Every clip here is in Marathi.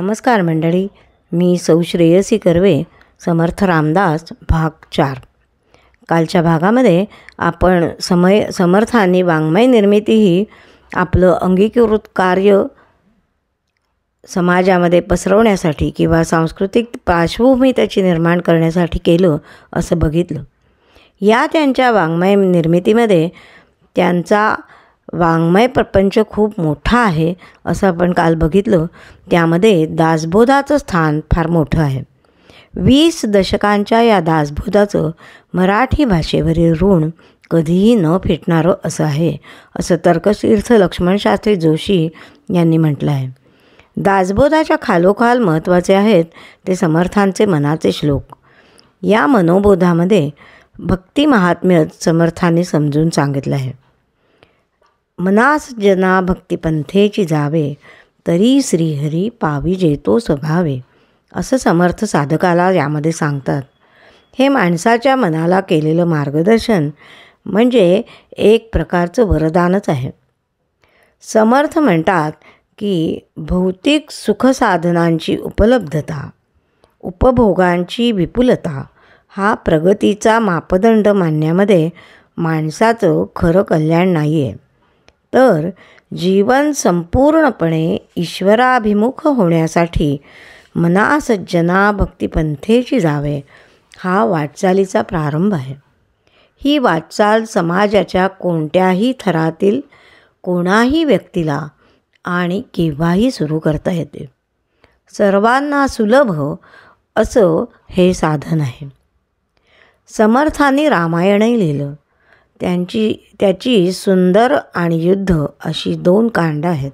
नमस्कार मंडळी, मी सौ श्रेयसी कर्वे, समर्थ रामदास भाग 4. कालच्या भागामध्ये आपण समर्थांनी वाङ्मय निर्मिती ही आपलं अंगीकृत कार्य समाजामध्ये पसरवण्यासाठी किंवा सांस्कृतिक पार्श्वभूमी त्याची निर्माण करण्यासाठी केलं असं बघितलं. या त्यांच्या वाङ्मय निर्मितीमध्ये त्यांचा वाङ्मय प्रपंच खूप मोठा आहे असं आपण काल बघितलं. त्यामध्ये दासबोधाचं स्थान फार मोठं आहे. 20 दशकांच्या या दासबोधाचं मराठी भाषेवरील ऋण कधीही न फिटणारं असं आहे, असं तर्कतीर्थ लक्ष्मणशास्त्री जोशी यांनी म्हटलं आहे. दासबोधाच्या खालोखाल महत्त्वाचे आहेत ते समर्थांचे मनाचे श्लोक. या मनोबोधामध्ये भक्ती महात्म्य समर्थांनी समजून सांगितलं आहे. मनास जना भक्तिपंथेची जावे, तरी श्रीहरी पाविजेतो स्वभावे, असं समर्थ साधकाला यामध्ये सांगतात. हे माणसाच्या मनाला केलेलं मार्गदर्शन म्हणजे एक प्रकारचं वरदानच आहे. समर्थ म्हणतात की भौतिक सुखसाधनांची उपलब्धता, उपभोगांची विपुलता हा प्रगतीचा मापदंड मानण्यामध्ये माणसाचं खरं कल्याण नाही आहे. तर जीवन संपूर्णपणे ईश्वराभिमुख होण्यासाठी मनासज्जना भक्तिपंथेची जावे हा वाटचालीचा प्रारंभ आहे. ही वाटचाल समाजाच्या कोणत्याही थरातील कोणाही व्यक्तीला आणि केव्हाही सुरू करता येते. सर्वांना सुलभ असं हे साधन आहे. समर्थांनी रामायणही लिहिलं. त्याची सुंदर आणि युद्ध अशी 2 कांड आहेत.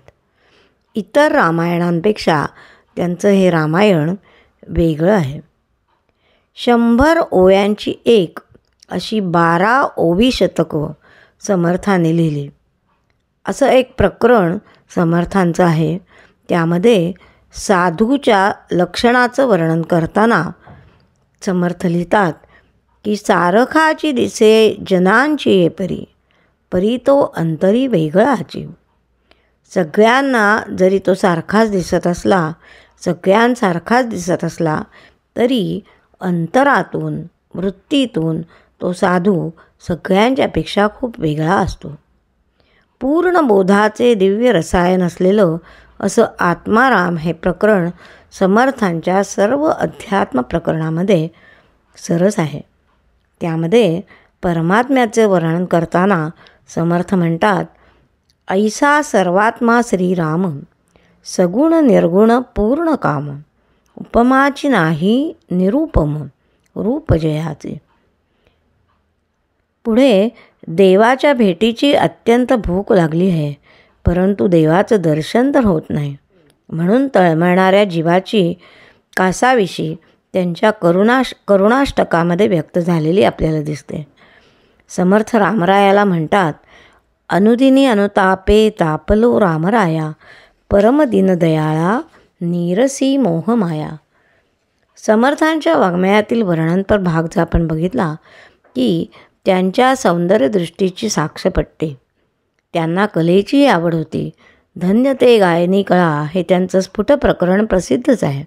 इतर रामायणांपेक्षा त्यांचं हे रामायण वेगळं आहे. 100 ओव्यांची एक अशी 12 ओवी शतकं समर्थांनी लिहिली. असं एक प्रकरण समर्थांचं आहे. त्यामध्ये साधूच्या लक्षणाचं वर्णन करताना समर्थ लिहितात की सारखाची दिसे जनांची ये परी, परी तो अंतरी वेगळाची. सगळ्यांना जरी तो सारखाच दिसत असला, सगळ्यांसारखाच दिसत असला तरी अंतरातून वृत्तीतून तो साधू सगळ्यांच्यापेक्षा खूप वेगळा असतो. पूर्ण बोधाचे दिव्य रसायन असलेलं असं आत्माराम हे प्रकरण समर्थांच्या सर्व अध्यात्म प्रकरणामध्ये सरस आहे. त्यामध्ये परमात्म्याचे वर्णन करताना समर्थ म्हणतात, ऐसा सर्वात्मा श्रीराम, सगुण निर्गुण पूर्ण काम, उपमाची नाही निरूपम, रूप जयाचे. पुढे देवाच्या भेटीची अत्यंत भूक लागली आहे, परंतु देवाचं दर्शन तर होत नाही. म्हणून तळमळणाऱ्या जीवाची कासाविशी त्यांच्या करुणाष्टकामध्ये व्यक्त झालेली आपल्याला दिसते. समर्थ रामरायाला म्हणतात, अनुदिनी अनुतापे तापलो रामराया, परम दीनदयाळा नीरसी मोहमाया. समर्थांच्या वाङ्मयातील वर्णनपर भाग जर आपण बघितला की त्यांच्या सौंदर्यदृष्टीची साक्ष पटते. त्यांना कलेची आवड होती. धन्य ते गायनी कळा हे त्यांचं स्फुट प्रकरण प्रसिद्धच आहे.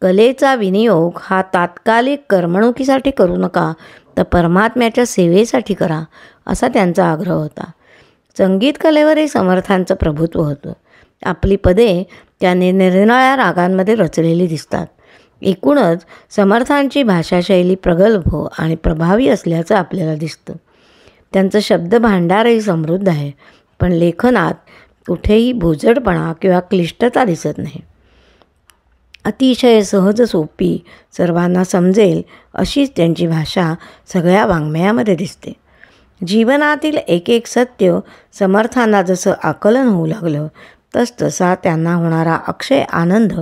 कलेचा विनियोग हा तात्कालिक करमणुकीसाठी करू नका, तर परमात्म्याच्या सेवेसाठी करा, असा त्यांचा आग्रह होता. संगीत कलेवरही समर्थांचं प्रभुत्व होतं. आपली पदे त्यांनी निरनिराळ्या रागांमध्ये रचलेली दिसतात. एकूणच समर्थांची भाषाशैली प्रगल्भ आणि प्रभावी असल्याचं आपल्याला दिसतं. त्यांचं शब्दभांडारही समृद्ध आहे, पण लेखनात कुठेही भोजडपणा किंवा क्लिष्टता दिसत नाही. अतिशय सहज सोपी, सर्वांना समजेल अशीच त्यांची भाषा सगळ्या वाङ्मयामध्ये दिसते. जीवनातील एक एक सत्य समर्थांना जसं आकलन होऊ लागलं तसतसा त्यांना होणारा अक्षय आनंद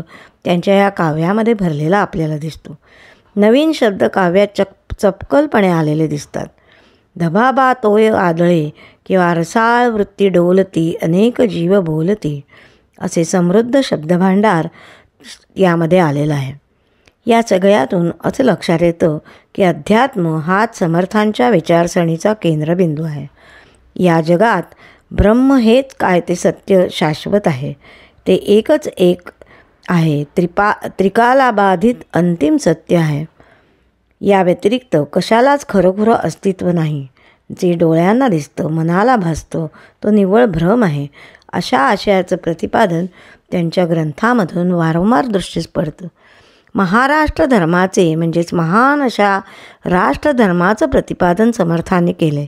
त्यांच्या या काव्यामध्ये भरलेला आपल्याला दिसतो. नवीन शब्द काव्यात चपकलपणे आलेले दिसतात. धबाबा तोय आदळे किंवा रसाळ वृत्ती डोलती, अनेक जीव बोलती, असे समृद्ध शब्दभांडार यामध्ये आलेला आहे. या सगळ्यातून असं लक्षात येतं की अध्यात्म हाच समर्थांच्या विचारसरणीचा केंद्रबिंदू आहे. या जगात ब्रह्म हेच काय ते सत्य शाश्वत आहे. ते एकच एक आहे, त्रिकालाबाधित अंतिम सत्य आहे. या व्यतिरिक्त कशालाच खरोखरं अस्तित्व नाही. जे डोळ्यांना दिसतं, मनाला भासतं, तो निव्वळ भ्रम आहे. अशा आशयाचं प्रतिपादन त्यांच्या ग्रंथामधून वारंवार दृष्टीस पडतं. महाराष्ट्र धर्माचे म्हणजेच महान अशा राष्ट्रधर्माचं प्रतिपादन समर्थांनी केले.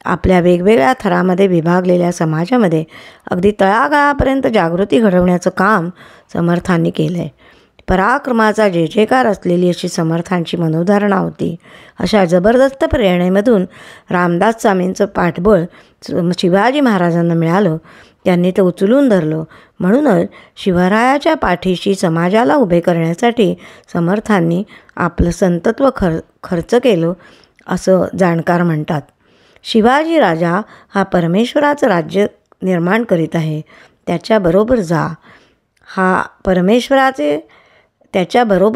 आपल्या वेगवेगळ्या थरामध्ये विभागलेल्या समाजामध्ये अगदी तळागाळापर्यंत जागृती घडवण्याचं काम समर्थांनी केलं आहे. पराक्रमाचा जयजयकार असलेली अशी समर्थांची मनोधारणा होती. अशा जबरदस्त प्रेरणेमधून रामदास स्वामींचं पाठबळ शिवाजी महाराजांना मिळालं. त्यांनी ते उचलून धरलं. म्हणूनच शिवरायाच्या पाठीशी समाजाला उभे करण्यासाठी समर्थांनी आपलं संतत्व खर्च केलं असं जाणकार म्हणतात. शिवाजी राजा हा परमेश्वराचं राज्य निर्माण करीत आहे. त्याच्याबरोबर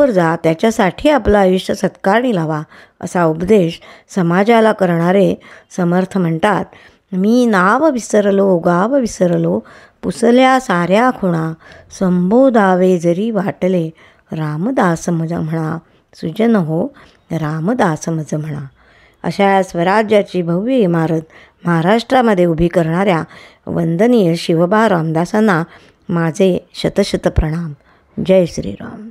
जा. त्याच्यासाठी आपलं आयुष्य सत्कारणी लावा असा उपदेश समाजाला करणारे समर्थ म्हणतात. मी नाव विसरलो गाव विसरलो पुसल्या साऱ्या खुणा संबोधावे जरी वाटले रामदास मज म्हणा सुजन हो रामदास मज म्हणा. अशा स्वराज्याची भव्य इमारत महाराष्ट्रामध्ये उभी करणाऱ्या वंदनीय शिवबा रामदासांना माझे शतशत प्रणाम. जय श्रीराम.